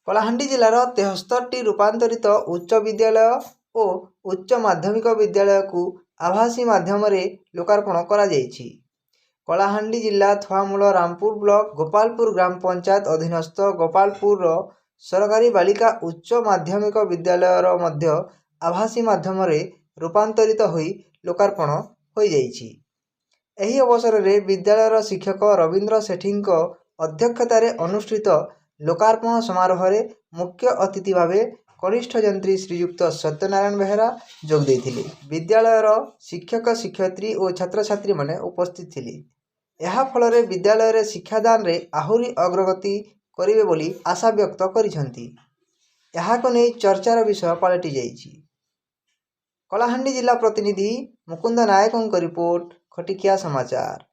कलाहांडी जिलार 73टी रूपांतरित उच्च विद्यालय और उच्च माध्यमिक विद्यालय को आभासी माध्यम लोकार्पण करा जायछि। कलाहांडी जिला थुआमूल रामपुर ब्लॉक गोपालपुर ग्राम पंचायत अधीनस्थ गोपालपुर सरकारी बालिका उच्च माध्यमिक विद्यालयर मध्य आभासी माध्यम रूपांतरित होई लोकार्पण हो जायछि। एही अवसर में विद्यालयर शिक्षक रवींद्र सेठीଙ୍କ अध्यक्षतार अनुष्ठित लोकार्पण समारोह में मुख्य अतिथि भावे कनिष्ठ जंत्री श्रीयुक्त सत्यनारायण बेहेरा जोग देइथिले। विद्यालयर शिक्षक शिक्षयित्री और छात्र छात्री माने उपस्थित थिले। यह फल विद्यालय शिक्षादान रे आहुरी अग्रगति करिवे बोली आशा व्यक्त करिसेंती। यहाको नै चर्चार विषय पलटि जाइछि। कलाहांडी जिला प्रतिनिधि मुकुंद नायकଙ୍କ रिपोर्ट, खटिकिया समाचार।